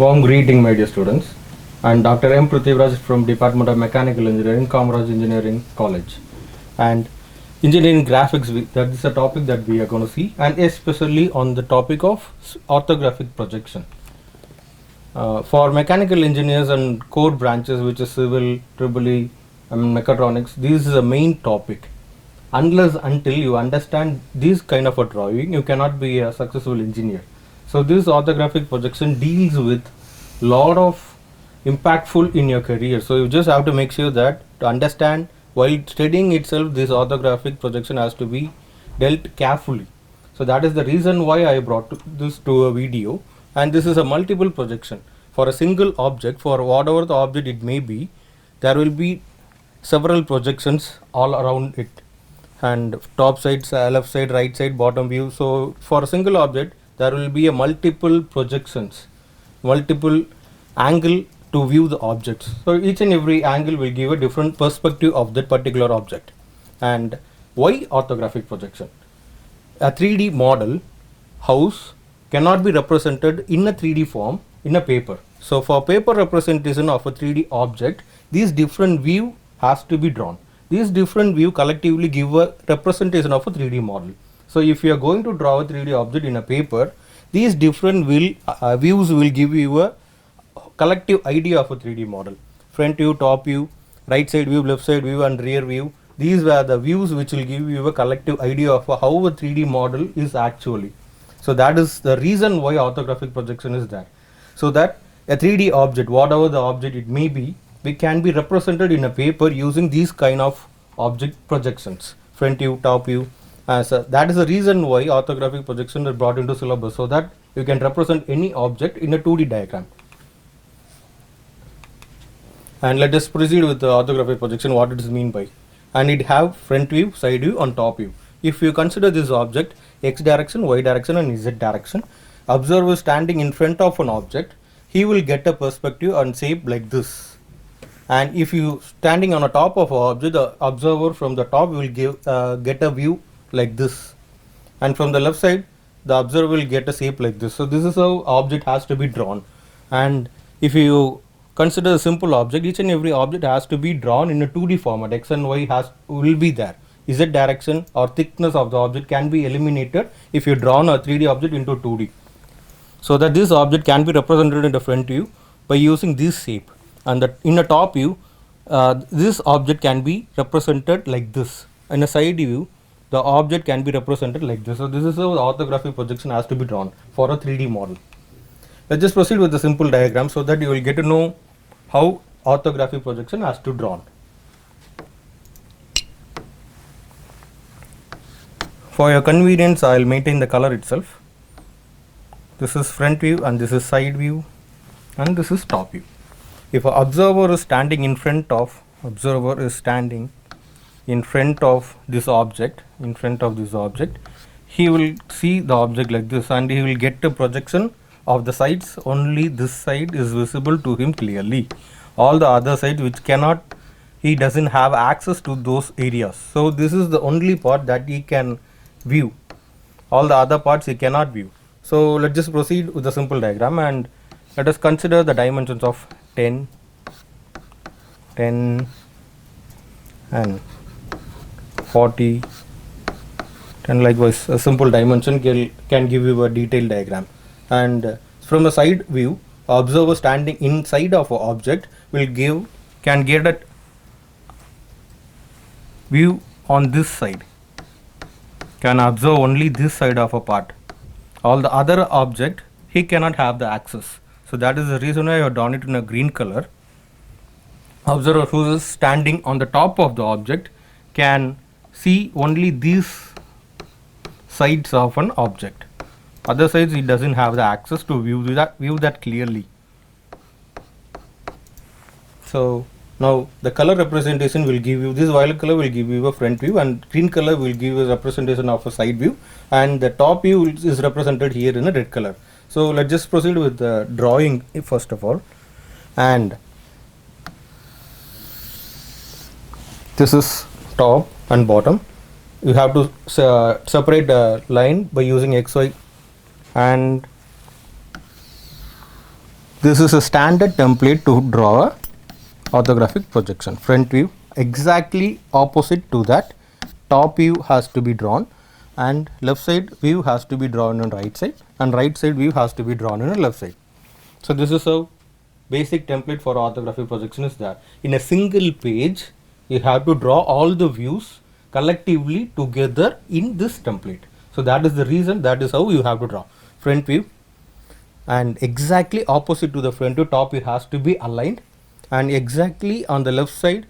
Warm greeting, my dear students. I'm Dr. M. Prithviraj from Department of Mechanical Engineering, Commerce Engineering College. And engineering graphics, that is a topic that we are going to see, and especially on the topic of orthographic projection. For mechanical engineers and core branches, which is civil, EEE, mechatronics, this is a main topic. Until you understand this kind of a drawing, you cannot be a successful engineer. So this orthographic projection deals with lot of impactful in your career. So you just have to make sure that to understand while studying itself, this orthographic projection has to be dealt carefully. So that is the reason why I brought this to a video. And this is a multiple projection for a single object. For whatever the object it may be, there will be several projections all around it, and top side, left side, right side, bottom view. So for a single object there will be a multiple projections, multiple angle to view the objects. So each and every angle will give a different perspective of that particular object. And why orthographic projection? A 3D model house cannot be represented in a 3D form in a paper. So for paper representation of a 3D object, these different view has to be drawn. These different view collectively give a representation of a 3D model. So if you are going to draw a 3D object in a paper, these different views will give you a collective idea of a 3D model. Front view, top view, right side view, left side view, and rear view. These were the views which will give you a collective idea of how a 3D model is actually. So that is the reason why orthographic projection is there. So that a 3D object, whatever the object it may be, we can be represented in a paper using these kind of object projections, front view, top view. So that is the reason why orthographic projection is brought into syllabus, so that you can represent any object in a 2D diagram. And let us proceed with the orthographic projection, what it is mean by. And it have front view, side view, and top view. If you consider this object x direction, y direction, and z direction, observer standing in front of an object, he will get a perspective and shape like this. And if you standing on the top of an object, the observer from the top will get a view like this, and from the left side the observer will get a shape like this. So this is how object has to be drawn. And if you consider a simple object, each and every object has to be drawn in a 2D format. X and Y will be there. Z direction or thickness of the object can be eliminated if you drawn a 3D object into 2D, so that this object can be represented in the front view by using this shape. And in a top view, this object can be represented like this. In a side view, the object can be represented like this. So this is how the orthographic projection has to be drawn for a 3D model. Let's just proceed with the simple diagram so that you will get to know how orthographic projection has to be drawn. For your convenience, I will maintain the color itself. This is front view, and this is side view, and this is top view. If an observer is standing in front of this object, he will see the object like this, and he will get a projection of the sides. Only this side is visible to him clearly. All the other sides which cannot, he doesn't have access to those areas. So this is the only part that he can view. All the other parts he cannot view. So let's just proceed with the simple diagram, and let us consider the dimensions of 10, 10 and 40, 10. Likewise, a simple dimension can give you a detailed diagram. And from the side view, observer standing inside of an object can get a view on this side, can observe only this side of a part. All the other object he cannot have the access. So that is the reason why I have drawn it in a green color. Observer who is standing on the top of the object can see only these sides of an object. Other sides he doesn't have the access to view that clearly. So now the color representation will give you, this violet color will give you a front view, and green color will give you a representation of a side view, and the top view is represented here in a red color. So let's just proceed with the drawing first of all. And this is top and bottom. You have to separate the line by using XY, and This is a standard template to draw a orthographic projection. Front view, exactly opposite to that, top view has to be drawn, and left side view has to be drawn on right side, and right side view has to be drawn on the left side. So this is a basic template for orthographic projection is that in a single page you have to draw all the views collectively together in this template. So that is the reason, that is how you have to draw front view, and exactly opposite to the front view, top view has to be aligned, and exactly on the left side,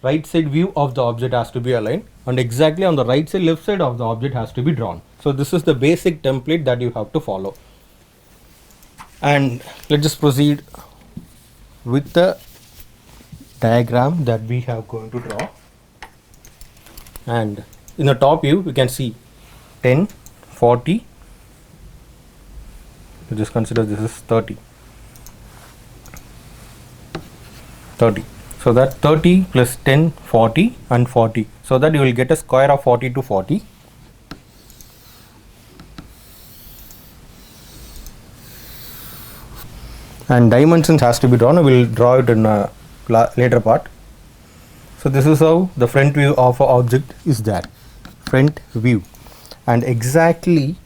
right side view of the object has to be aligned, and exactly on the right side, left side of the object has to be drawn. So this is the basic template that you have to follow. And let's just proceed with the diagram that we have going to draw. And in the top view we can see 10, 40, just consider this is 30. So that 30 plus 10, 40 and 40. So that you will get a square of 40 to 40. And dimensions has to be drawn. We will draw it in a later part. So this is how the front view of an object is there. Front view. And exactly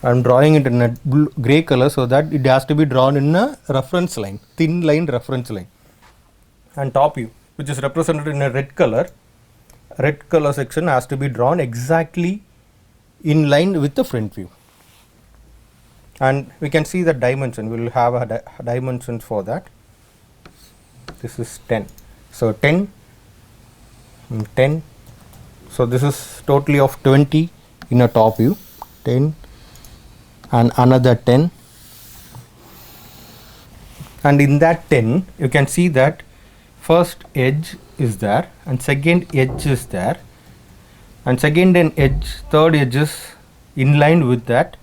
I am drawing it in a grey color so that it has to be drawn in a reference line, thin line reference line. And top view, which is represented in a red color section, has to be drawn exactly in line with the front view. And we can see the dimension, we will have a dimension for that. This is 10. So 10, 10. So this is totally of 20 in a top view. 10 and another 10. And in that 10, you can see that first edge is there, and second edge is there, and second and edge, third edge is in line with that,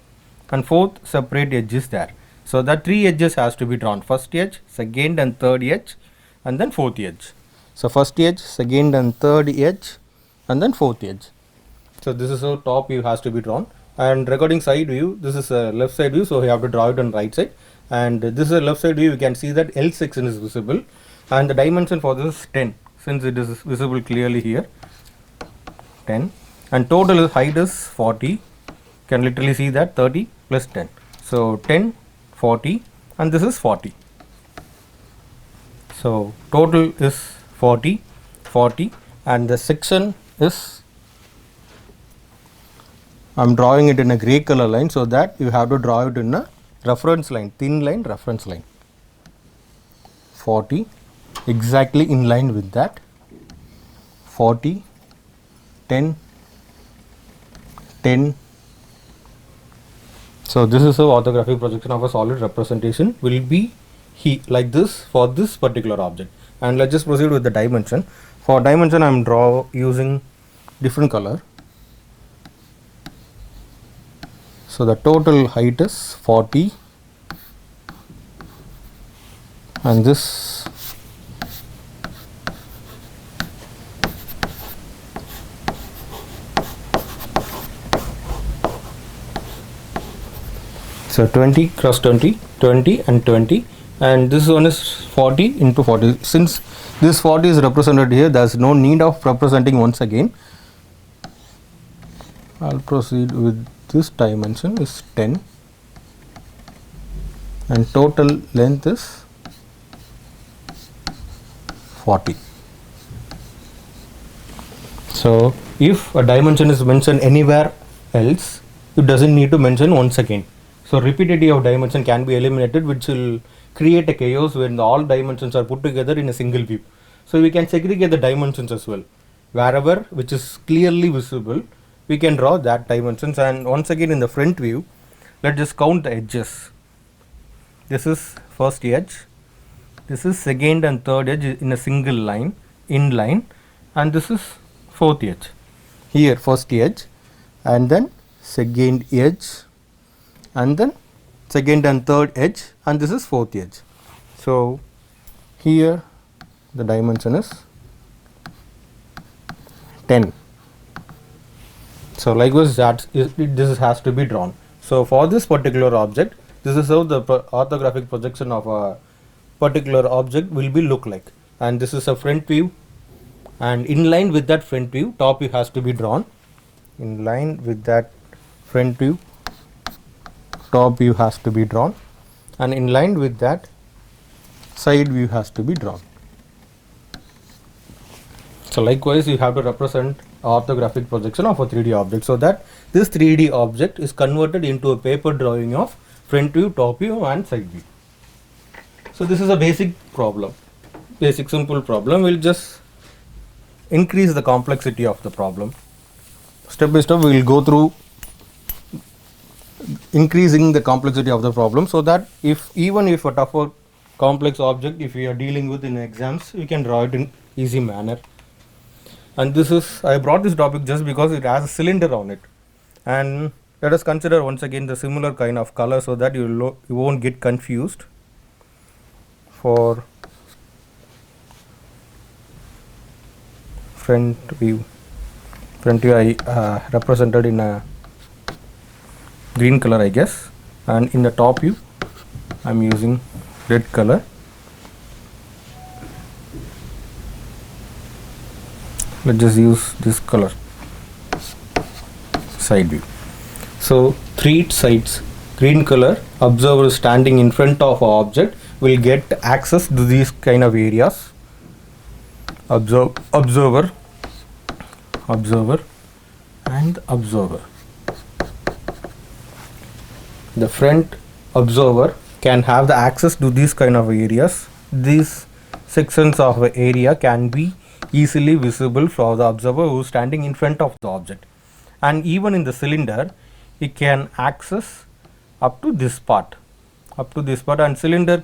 and fourth separate edge is there. So that 3 edges has to be drawn, first edge, second and third edge, and then fourth edge. So first edge, second and third edge, and then fourth edge. So this is how top view has to be drawn. And regarding side view, this is a left side view, so you have to draw it on right side. And this is a left side view, you can see that L section is visible, and the dimension for this is 10, since it is visible clearly here, 10, and total height is 40. You can literally see that 30 plus 10, so 10, 40, and this is 40. So total is 40, 40, and the section is, I am drawing it in a grey color line so that you have to draw it in a reference line, thin line reference line. 40, exactly in line with that. 40, 10, 10. So this is how orthographic projection of a solid representation will be like this for this particular object. And let's just proceed with the dimension. For dimension, I am using different color. So the total height is 40, and this so 20 cross 20, 20 and 20, and this one is 40 into 40. Since this 40 is represented here, there is no need of representing once again. I'll proceed with this dimension is 10, and total length is 40. So if a dimension is mentioned anywhere else, it doesn't need to mention once again. So repetitive of dimension can be eliminated, which will create a chaos when all dimensions are put together in a single view. So we can segregate the dimensions as well. Wherever which is clearly visible, we can draw that dimensions. And once again in the front view, let's just count the edges. This is first edge, this is second and third edge in a single line, in line, and this is fourth edge. Here first edge, and then second edge, and then second and third edge, and this is fourth edge. So here the dimension is 10. So likewise this has to be drawn. So for this particular object, This is how the orthographic projection of a particular object will be look like. And this is a front view, and in line with that front view, top view has to be drawn. In line with that front view, top view has to be drawn, and in line with that, side view has to be drawn. So likewise, you have to represent orthographic projection of a 3D object, so that this 3D object is converted into a paper drawing of front view, top view and side view. So this is a basic problem, basic simple problem. We'll just increase the complexity of the problem. Step by step we will go through increasing the complexity of the problem, so that even if a tougher complex object, if we are dealing with in exams, we can draw it in easy manner. And this is, I brought this topic just because it has a cylinder on it. And let us consider once again the similar kind of color, so that you won't get confused. For front view I represented in a green color, I guess, and in the top view I am using red color. Let's just use this color, side view. So 3 sides, green color, observer standing in front of our object will get access to these kind of areas. Observer and observer. The front observer can have the access to these kind of areas. These sections of the area can be easily visible for the observer who is standing in front of the object. And even in the cylinder, he can access up to this part, and cylinder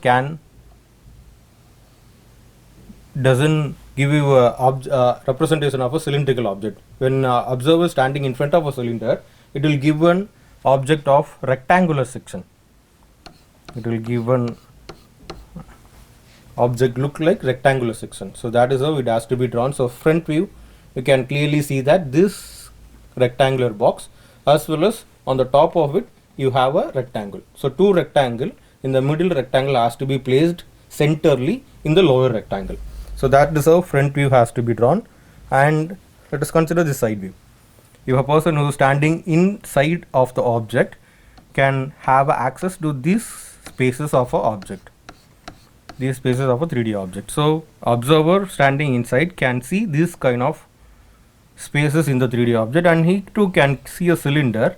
doesn't give you a representation of a cylindrical object. When observer standing in front of a cylinder, it will give an object of rectangular section. It will give an object look like rectangular section. So that is how it has to be drawn. So front view, you can clearly see that this rectangular box, as well as on the top of it you have a rectangle. So 2 rectangle, in the middle rectangle has to be placed centrally in the lower rectangle. So that is how front view has to be drawn. And let us consider the side view. If a person who is standing inside of the object can have access to these spaces of a object, these spaces of a 3D object. So observer standing inside can see this kind of spaces in the 3D object, and he too can see a cylinder,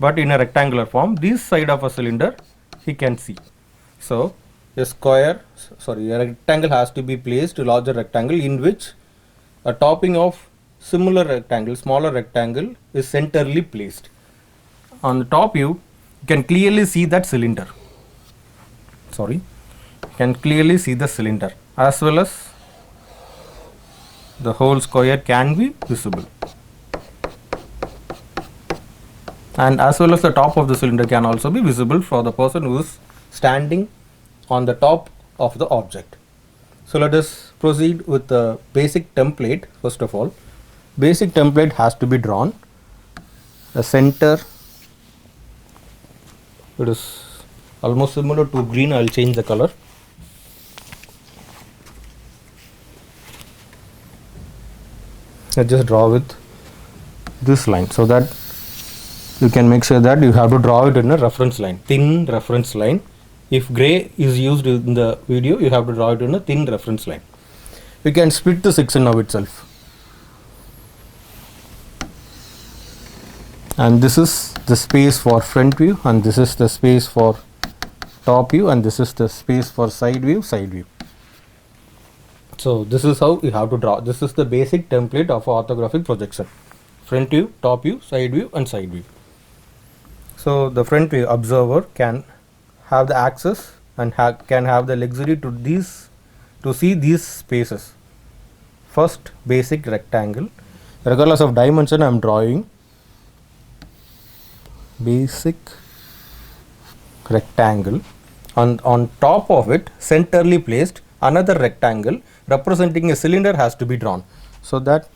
but in a rectangular form. This side of a cylinder he can see. So a rectangle has to be placed, a larger rectangle, in which a topping of similar rectangle, smaller rectangle, is centrally placed. On the top view, you can clearly see that cylinder. Can clearly see the cylinder, as well as the whole square can be visible, and as well as the top of the cylinder can also be visible for the person who is standing on the top of the object. So let us proceed with the basic template. First of all, basic template has to be drawn. The center, it is almost similar to green. I will change the color. I just draw with this line, so that you can make sure that you have to draw it in a reference line, thin reference line. If gray is used in the video, you have to draw it in a thin reference line. We can split the section now itself. And this is the space for front view, and this is the space for top view, and this is the space for side view. So this is how you have to draw. This is the basic template of orthographic projection: front view, top view, side view and side view. So the front view observer can have the access and can have the luxury to see these spaces. First, basic rectangle, regardless of dimension I am drawing basic rectangle, and on top of it, centrally placed, another rectangle representing a cylinder has to be drawn. So that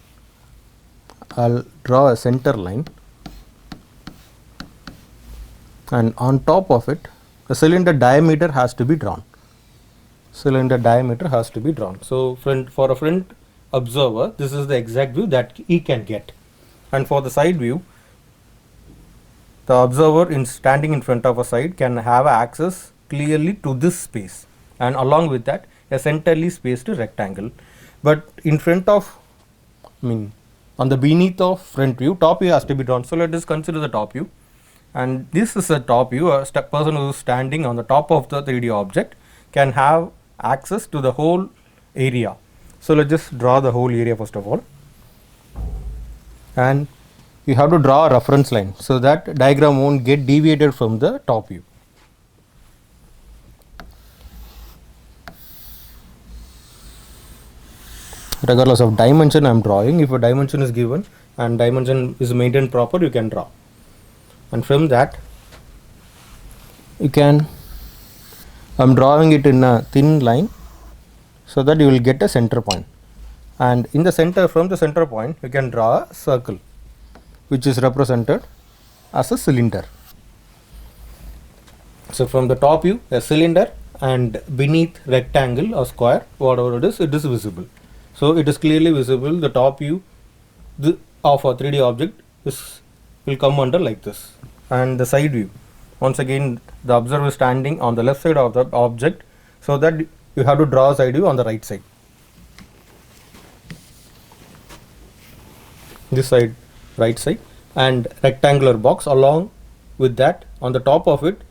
I'll draw a center line, and on top of it the cylinder diameter has to be drawn. Cylinder diameter has to be drawn. So for a front observer, this is the exact view that he can get. And for the side view, the observer in standing in front of a side can have access clearly to this space, and along with that a centrally spaced rectangle. But in front of, on the beneath of front view, top view has to be drawn. So let us consider the top view, and this is a top view. A person who is standing on the top of the 3D object can have access to the whole area. So let's just draw the whole area first of all, and you have to draw a reference line so that diagram won't get deviated from the top view. Regardless of dimension I am drawing, if a dimension is given and dimension is maintained proper, you can draw, and from that you can, I am drawing it in a thin line so that you will get a center point, and in the center, from the center point you can draw a circle which is represented as a cylinder. So from the top view, a cylinder, and beneath rectangle or square, whatever it is visible. So it is clearly visible. The top view of a 3D object will come under like this. And the side view, once again the observer is standing on the left side of the object, so that you have to draw a side view on the right side. This side, right side, and rectangular box. Along with that, on the top of it,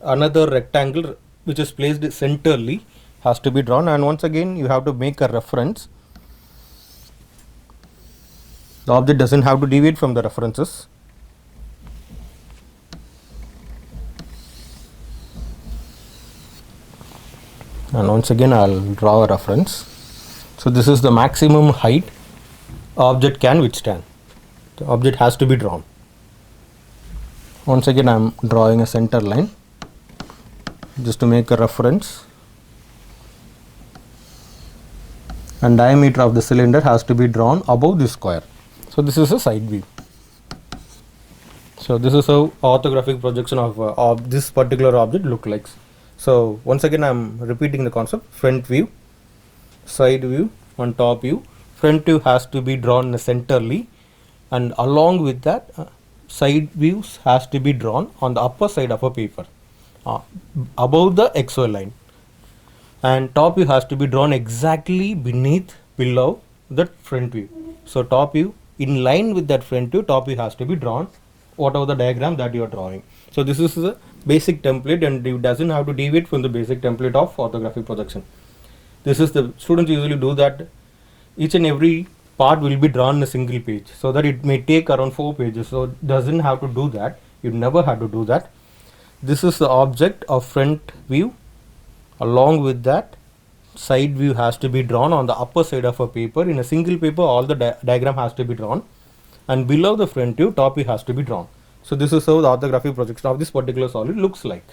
another rectangle which is placed centrally has to be drawn, and once again you have to make a reference. The object doesn't have to deviate from the references. And once again I'll draw a reference. So this is the maximum height object can withstand. The object has to be drawn. Once again I am drawing a center line just to make a reference, and diameter of the cylinder has to be drawn above this square. So this is a side view. So this is how orthographic projection of this particular object look like. So once again I am repeating the concept: front view, side view, and top view. Front view has to be drawn centrally, and along with that side views has to be drawn on the upper side of a paper above the XY line, and top view has to be drawn exactly below the front view. So top view, in line with that front view, top view has to be drawn, whatever the diagram that you are drawing. So this is the basic template, and it doesn't have to deviate from the basic template of orthographic projection. This is the students usually do that. Each and every part will be drawn in a single page, so that it may take around 4 pages. So doesn't have to do that. You never have to do that. This is the object of front view. Along with that, side view has to be drawn on the upper side of a paper. In a single paper, all the diagram has to be drawn, and below the front view, top view has to be drawn. So this is how the orthographic projection of this particular solid looks like.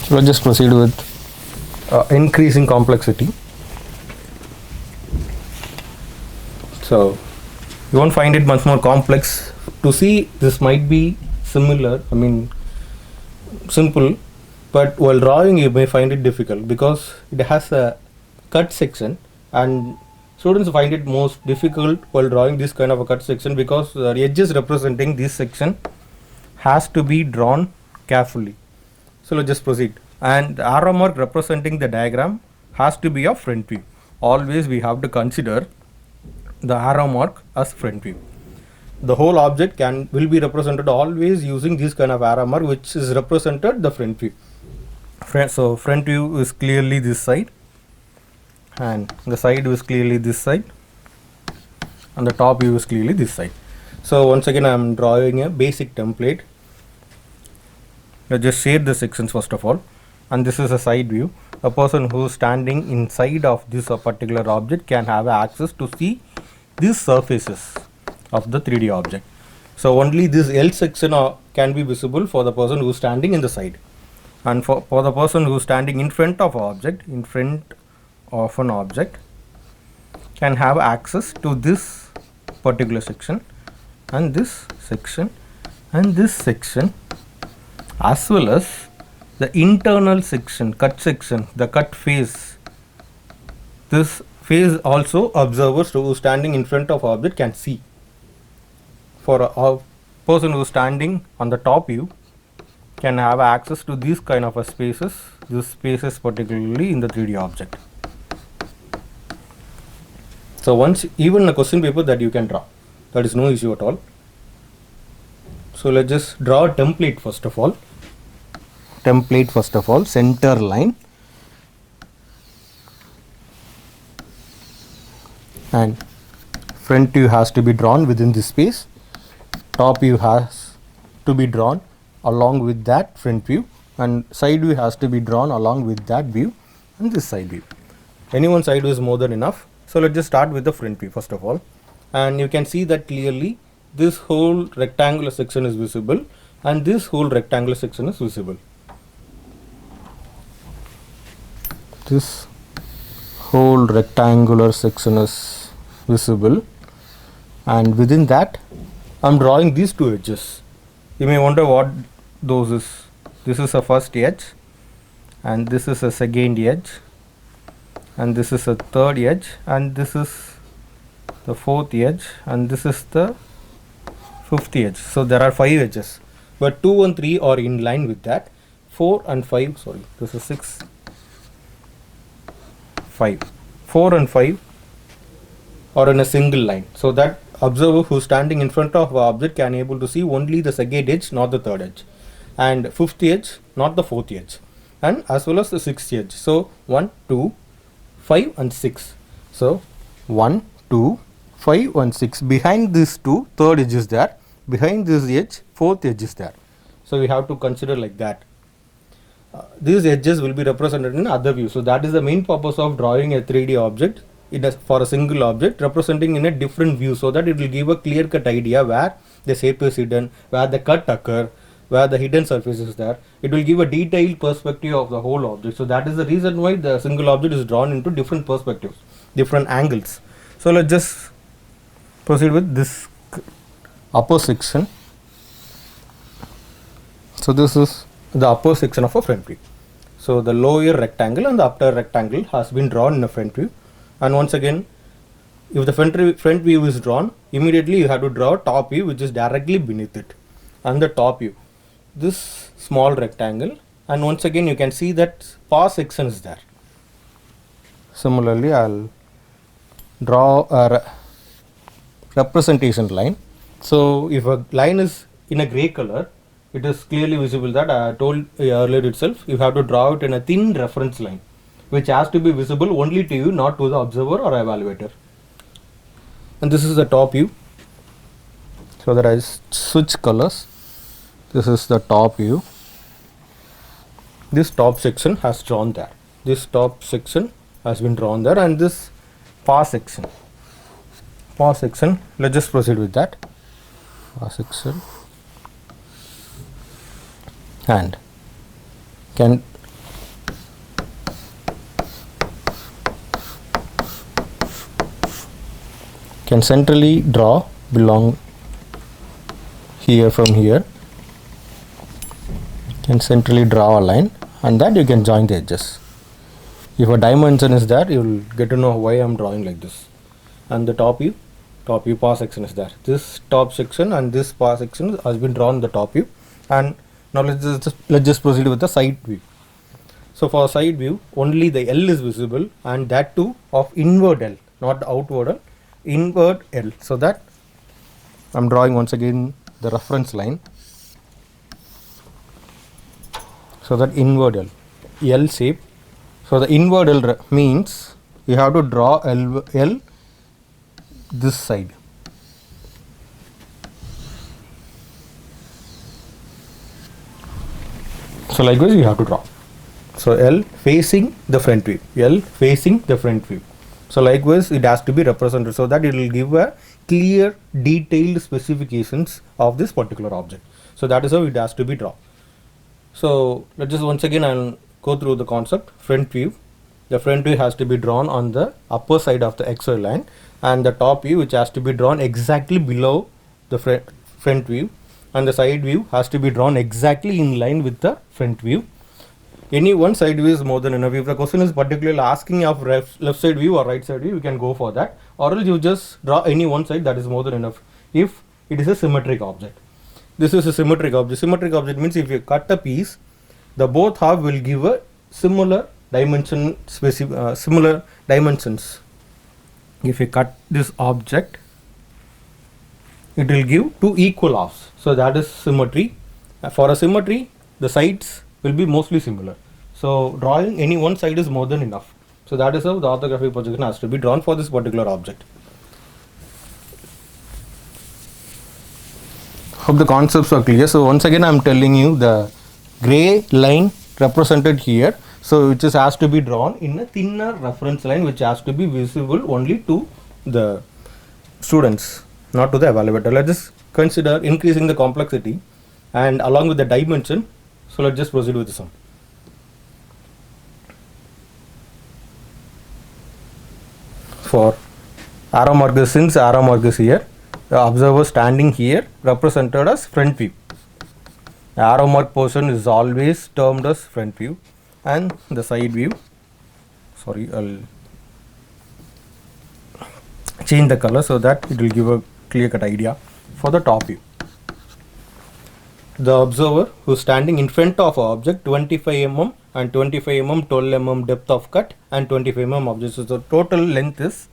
So let's just proceed with increasing complexity. So you won't find it much more complex. To see this might be similar, simple, but while drawing you may find it difficult because it has a cut section, and students find it most difficult while drawing this kind of a cut section because the edges representing this section has to be drawn carefully. So let's just proceed. And the arrow mark representing the diagram has to be of front view. Always we have to consider the arrow mark as front view. The whole object will be represented always using this kind of arrow mark, which is represented the front view. So front view is clearly this side, and the side view is clearly this side, and the top view is clearly this side. So once again I am drawing a basic template. Let's just shade the sections first of all, and this is a side view. A person who is standing inside of this particular object can have access to see these surfaces of the 3D object. So only this L section can be visible for the person who is standing in the side, and for the person who is standing in front of an object, can have access to this particular section and this section and this section, as well as the internal section, the cut face. This face also observers who are standing in front of object can see. For a person who is standing on the top view can have access to these kind of spaces, these spaces particularly in the 3D object. So once even a question paper that you can draw, that is no issue at all. So let's just draw a template first of all. Center line, and front view has to be drawn within this space. Top view has to be drawn along with that front view, and side view has to be drawn along with that view and this side view. Any one side view is more than enough. So let's just start with the front view first of all, and you can see that clearly this whole rectangular section is visible and this whole rectangular section is visible. This whole rectangular section is visible, and within that I am drawing these two edges. You may wonder what those is. This is a first edge and this is a second edge and this is a third edge and this is the fourth edge and this is the fifth edge. So there are 5 edges, but 2 and 3 are in line with that. 4 and 5, sorry, this is 6, 5. 4 and 5 are in a single line, so that observer who is standing in front of the object can able to see only the second edge, not the third edge, and fifth edge, not the fourth edge, and as well as the sixth edge. So 1, 2, 5 and 6. So 1, 2, 5 and 6. Behind this 2, third edge is there. Behind this edge, fourth edge is there. So we have to consider like that. These edges will be represented in other views. So that is the main purpose of drawing a 3D object for a single object, representing in a different view, so that it will give a clear cut idea where the shape is hidden, where the cut occur, where the hidden surface is there. It will give a detailed perspective of the whole object. So that is the reason why the single object is drawn into different perspectives, different angles. So let's just proceed with this upper section. So this is the upper section of a front view. So the lower rectangle and the upper rectangle has been drawn in a front view. And once again, if the front view is drawn, immediately you have to draw a top view which is directly beneath it, and the top view, this small rectangle, and once again you can see that pass section is there. Similarly, I'll draw a representation line. So if a line is in a gray color, it is clearly visible that I told earlier itself, you have to draw it in a thin reference line, which has to be visible only to you, not to the observer or evaluator. And this is the top view, so that I switch colors. This is the top view. This top section has drawn there. This top section has been drawn there, and this pass section. Let's just proceed with that. Pass section, and can centrally draw belong here from here. Can centrally draw a line, and that you can join the edges. If a dimension is there, you will get to know why I am drawing like this. And the top view pass section is there. This top section and this pass section has been drawn in the top view. And now let's just proceed with the side view. So for side view, only the L is visible, and that too of inward L, not the outward L, inward L. So that I am drawing once again the reference line. So that inward L shape. So the inward L means you have to draw L this side. So likewise you have to draw. So L facing the front view. L facing the front view. So likewise it has to be represented, so that it will give a clear detailed specifications of this particular object. So that is how it has to be drawn. So let's just once again I'll go through the concept. Front view. the front view has to be drawn on the upper side of the XY line, and the top view which has to be drawn exactly below the front view, and the side view has to be drawn exactly in line with the front view. Any one side view is more than enough. If the question is particularly asking of left side view or right side view, you can go for that, or else you just draw any one side, that is more than enough if it is a symmetric object. This is a symmetric object. Symmetric object means if you cut a piece, the both half will give a similar dimension, similar dimensions. If you cut this object, it will give two equal halves. So that is symmetry. For a symmetry, the sides will be mostly similar. So drawing any one side is more than enough. So that is how the orthographic projection has to be drawn for this particular object. Hope the concepts are clear. So once again I am telling you the gray line represented here, so which has to be drawn in a thinner reference line which has to be visible only to the students, not to the evaluator. Let's just consider increasing the complexity and along with the dimension. So let's just proceed with the sum. For arrow mark is, since arrow mark is here, the observer standing here represented as front view. The arrow mark portion is always termed as front view, and the side view, sorry, I'll change the color so that it will give a clear cut idea. For the top view, the observer who is standing in front of an object 25 mm and 25 mm 12 mm depth of cut and 25 mm object. So the total length is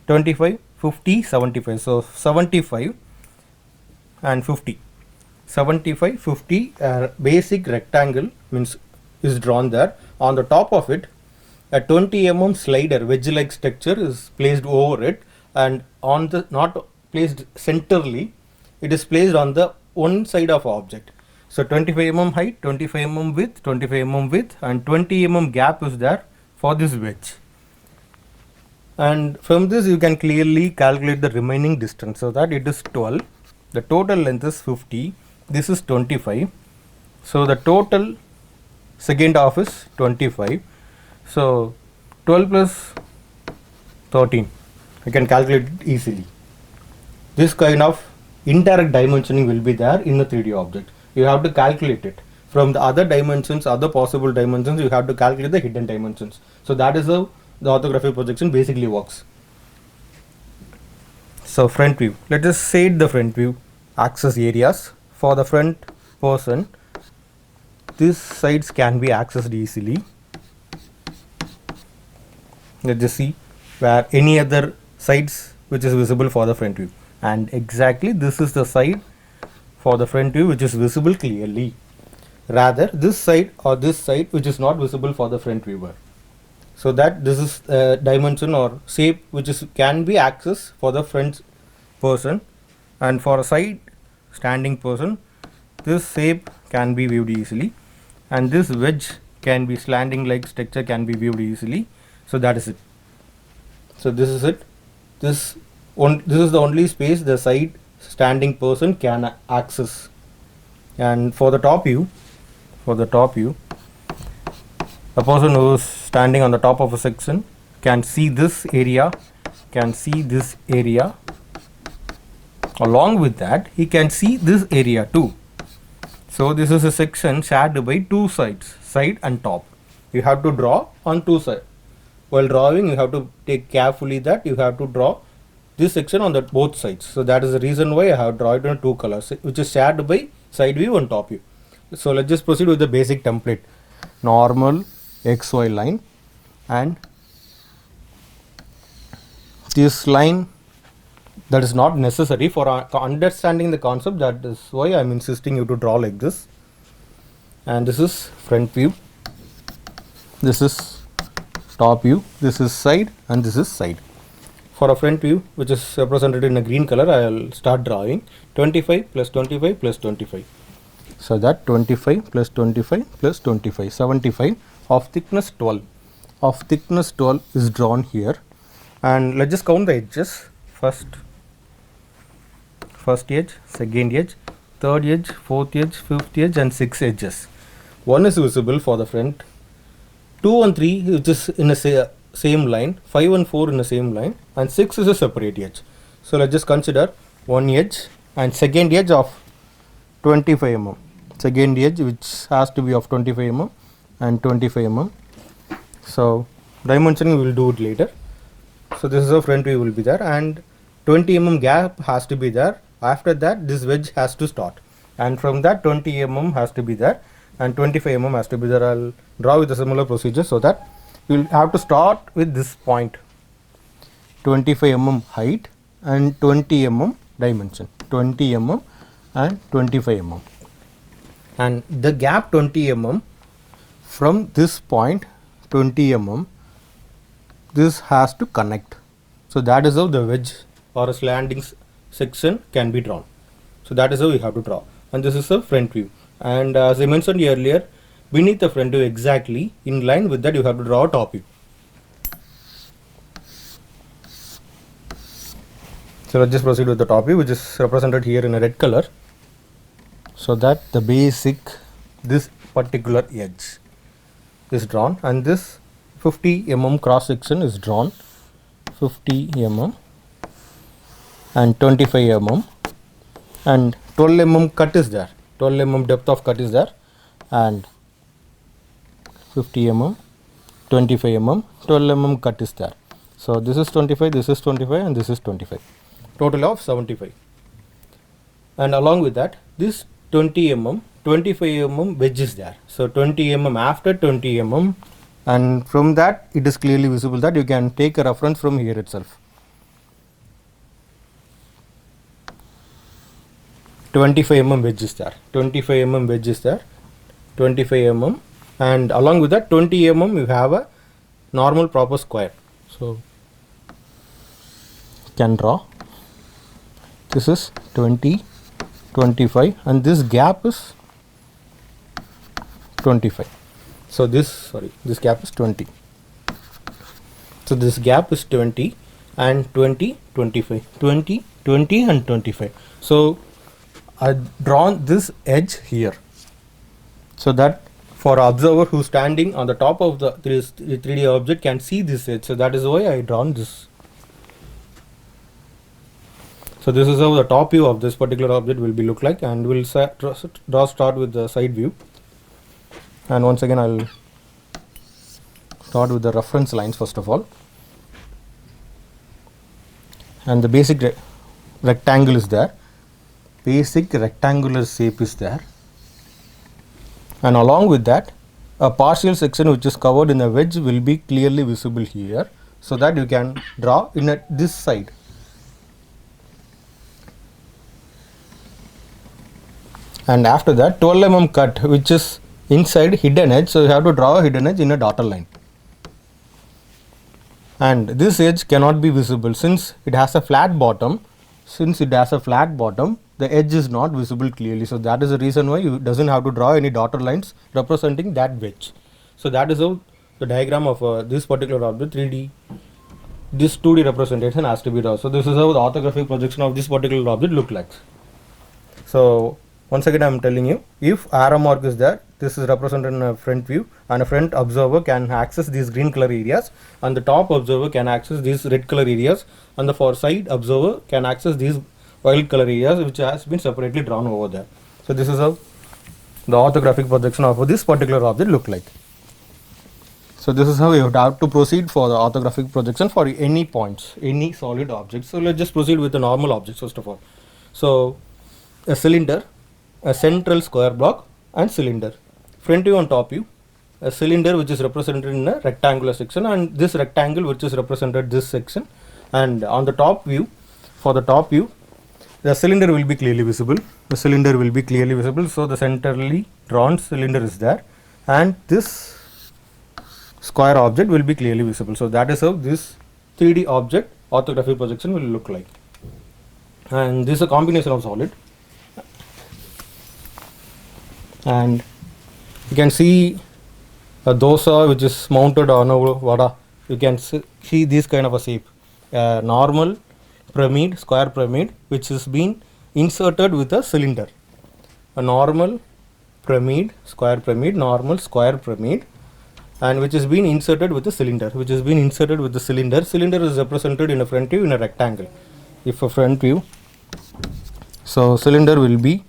25, 50, 75. So 75 and 50. 75, 50 basic rectangle means is drawn there. On the top of it, a 20 mm slider wedge like structure is placed over it, and on the, not placed centrally, it is placed on the one side of object. So 25 mm height, 25 mm width, 25 mm width, and 20 mm gap is there for this wedge. And from this you can clearly calculate the remaining distance, so that it is 12. The total length is 50. This is 25. So the total second half is 25. So 12 plus 13. You can calculate it easily. This kind of indirect dimensioning will be there in the 3D object. You have to calculate it. From the other dimensions, other possible dimensions, you have to calculate the hidden dimensions. So that is how the orthographic projection basically works. So front view. Let us say the front view access areas. For the front person, these sides can be accessed easily. Let's just see where any other sides which is visible for the front view, and exactly this is the side for the front view which is visible clearly. Rather this side or this side which is not visible for the front viewer. So that this is a dimension or shape which is can be accessed for the front person, and for a side standing person, this shape can be viewed easily, and this wedge can be slanting like structure can be viewed easily. So that is it. So this is it. This is the only space the side standing person can access. And for the top view, a person who is standing on the top of a section can see this area, along with that he can see this area too. So this is a section shared by two sides, side and top. You have to draw on two sides. While drawing, you have to take carefully that you have to draw this section on the both sides. So that is the reason why I have drawn it in two colors, which is shared by side view and top view. So let's just proceed with the basic template. Normal XY line, and this line, that is not necessary for understanding the concept. That is why I am insisting you to draw like this. And this is front view, this is top view, this is side, and this is side. For a front view which is represented in a green color, I will start drawing 25 plus 25 plus 25. So that 25 plus 25 plus 25, 75 of thickness 12. Of thickness 12 is drawn here, and let's just count the edges. First edge, second edge, third edge, fourth edge, fifth edge, and 6 edges. One is visible for the front 2 and 3 which is in a same line, 5 and 4 in the same line, and 6 is a separate edge. So let's just consider one edge and second edge of 25 mm. Second edge which has to be of 25 mm and 25 mm. So dimensioning we will do it later. So this is how front view will be there, and 20 mm gap has to be there. After that this wedge has to start, and from that 20 mm has to be there and 25 mm has to be there. I'll draw with a similar procedure so that you will have to start with this point, 25 mm height and 20 mm dimension, 20 mm and 25 mm, and the gap 20 mm from this point 20 mm, this has to connect. So that is how the wedge or a landing section can be drawn. So that is how we have to draw, and this is the front view. And as I mentioned earlier, beneath the front view, exactly in line with that, you have to draw a top view. So let's just proceed with the top view, which is represented here in a red color, so that the basic, this particular edge is drawn, and this 50 mm cross section is drawn, 50 mm and 25 mm, and 12 mm cut is there, 12 mm depth of cut is there, and 50 mm, 25 mm, 12 mm cut is there. So this is 25, this is 25, and this is 25, total of 75. And along with that, this 20 mm, 25 mm wedge is there. So 20 mm after 20 mm, and from that it is clearly visible that you can take a reference from here itself. 25 mm wedge is there, 25 mm wedge is there, 25 mm, and along with that 20 mm you have a normal proper square. So can draw, this is 20, 25, and this gap is 25. So this gap is 20. So this gap is 20 and 20, 25, 20, 20 and 25. So I've drawn this edge here, so that for observer who is standing on the top of the 3D object can see this edge. So that is why I drawn this. So this is how the top view of this particular object will be look like, and we'll start with the side view. And once again I'll start with the reference lines first of all, and the basic rectangle is there, basic rectangular shape is there, and along with that a partial section which is covered in a wedge will be clearly visible here, so that you can draw in this side. And after that 12 mm cut which is inside hidden edge, so you have to draw a hidden edge in a dotted line, and this edge cannot be visible since it has a flat bottom. The edge is not visible clearly, so that is the reason why you doesn't have to draw any dotted lines representing that wedge. So that is how the diagram of this particular object 3D, this 2D representation has to be drawn. So this is how the orthographic projection of this particular object look like. So once again I am telling you, if arrow mark is there, this is represented in a front view, and a front observer can access these green color areas, and the top observer can access these red color areas, and the far side observer can access these violet color areas which has been separately drawn over there. So this is how the orthographic projection of this particular object look like. So this is how you have to proceed for the orthographic projection for any points, any solid object. So let's just proceed with the normal objects first of all. So a cylinder, a central square block and cylinder, front view and top view, a cylinder which is represented in a rectangular section, and this rectangle which is represented this section, and on the top view, for the top view the cylinder will be clearly visible, so the centrally drawn cylinder is there, and this square object will be clearly visible. So that is how this 3D object orthographic projection will look like, and this is a combination of solid. And you can see a dosa which is mounted on a vada. You can see this kind of a shape, a normal pyramid, square pyramid which is being inserted with a cylinder, a normal pyramid, square pyramid, normal square pyramid, and which is being inserted with the cylinder, cylinder is represented in a front view in a rectangle. If a front view, so cylinder will be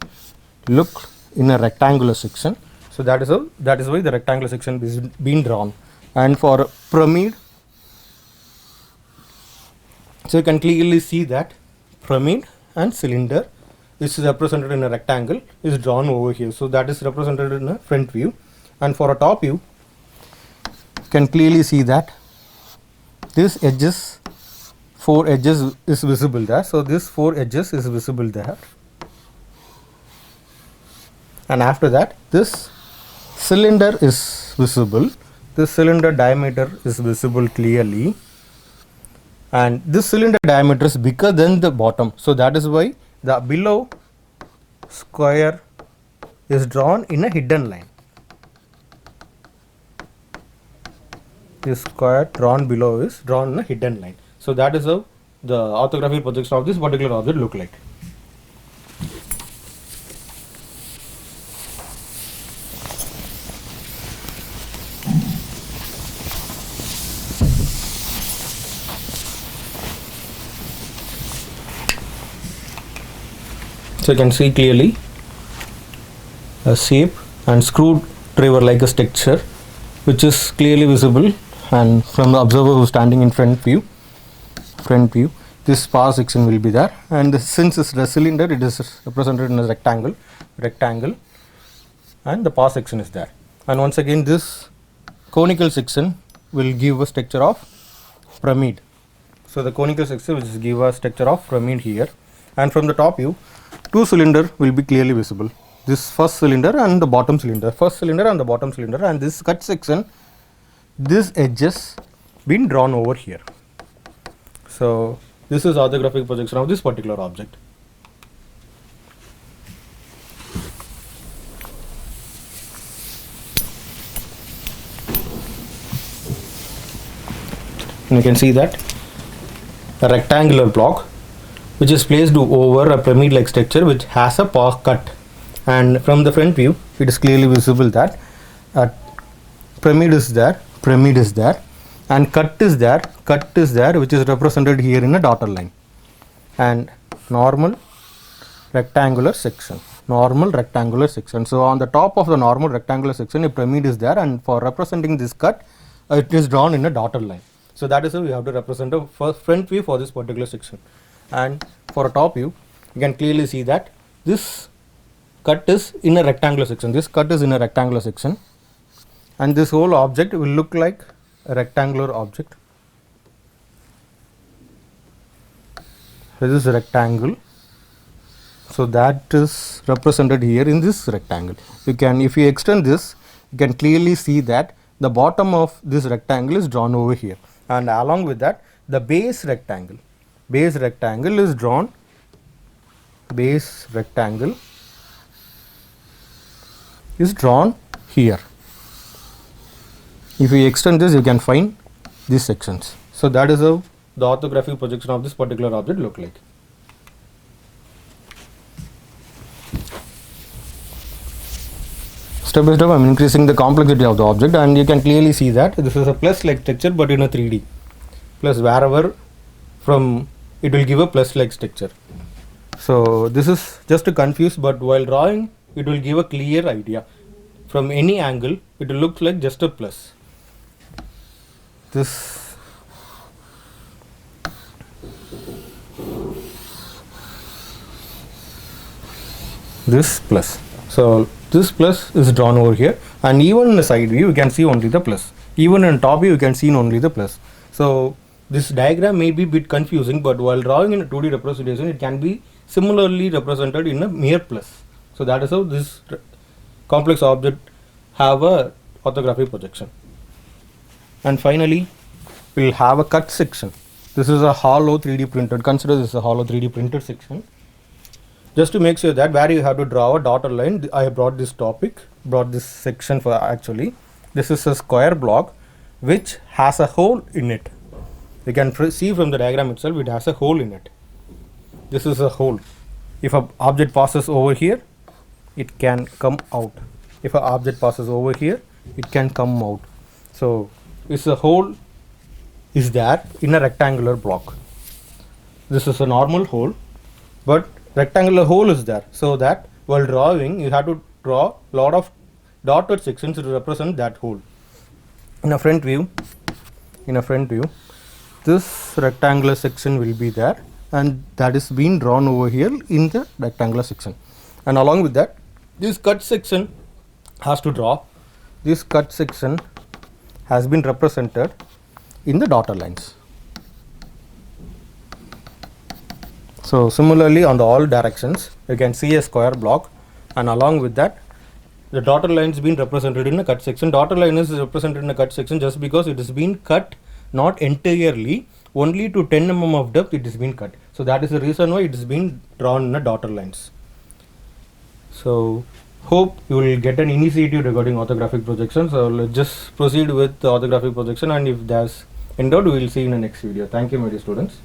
looked in a rectangular section, so that is why the rectangular section is being drawn. And for a pyramid, so you can clearly see that pyramid and cylinder is represented in a rectangle is drawn over here, so that is represented in a front view. And for a top view, you can clearly see that this edges, 4 edges is visible there, so this 4 edges is visible there. And after that, this cylinder is visible, this cylinder diameter is visible clearly, and this cylinder diameter is bigger than the bottom, so that is why the below square is drawn in a hidden line. This square drawn below is drawn in a hidden line, so that is how the orthographic projection of this particular object look like. So you can see clearly a shape and screwdriver like a structure which is clearly visible, and from the observer who is standing in front view, this far section will be there. And since it's the cylinder, it is represented in a rectangle, and the far section is there. And once again, this conical section will give a structure of pyramid. So the conical section will give a structure of pyramid here. And from the top view, 2 cylinder will be clearly visible. This first cylinder and the bottom cylinder, and this cut section, this edges been drawn over here. So this is orthographic projection of this particular object. And you can see that a rectangular block which is placed over a pyramid like structure which has a paw cut, and from the front view it is clearly visible that pyramid is there, and cut is there, which is represented here in a dotted line, and normal rectangular section. So on the top of the normal rectangular section a pyramid is there, and for representing this cut it is drawn in a dotted line. So that is how we have to represent a front view for this particular section. And for a top view, you can clearly see that this cut is in a rectangular section, and this whole object will look like a rectangular object. This is a rectangle, so that is represented here in this rectangle. If you extend this, you can clearly see that the bottom of this rectangle is drawn over here, and along with that the base rectangle is drawn, here. If you extend this, you can find these sections. So that is how the orthographic projection of this particular object look like. Step by step I am increasing the complexity of the object, and you can clearly see that this is a plus like structure but in a 3D. Plus wherever from it will give a plus like structure. So this is just to confuse, but while drawing it will give a clear idea. From any angle it will look like just a plus. This plus. So this plus is drawn over here, and even in the side view you can see only the plus. Even in top view you can see only the plus. So this diagram may be a bit confusing, but while drawing in a 2D representation it can be similarly represented in a mere plus. So that is how this complex object have a orthographic projection. And finally we will have a cut section. This is a hollow 3D printed, consider this a hollow 3D printed section. Just to make sure that where you have to draw a dotted line, I have brought this section for actually. This is a square block which has a hole in it. You can see from the diagram itself it has a hole in it. This is a hole. If an object passes over here, it can come out. If an object passes over here, it can come out. So is a hole is there in a rectangular block. This is a normal hole, but rectangular hole is there, so that while drawing you have to draw lot of dotted sections to represent that hole. In a front view, this rectangular section will be there, and that is being drawn over here in the rectangular section, and along with that this cut section has to draw. This cut section has been represented in the dotted lines. So similarly on the all directions you can see a square block, and along with that the dotted lines been represented in a cut section. Dotted line is represented in a cut section just because it has been cut not entirely, only to 10 mm of depth it has been cut. So that is the reason why it has been drawn in a dotted lines. So hope you will get an initiative regarding orthographic projection. So let's just proceed with the orthographic projection, and if there's in doubt we will see in the next video. Thank you my dear students.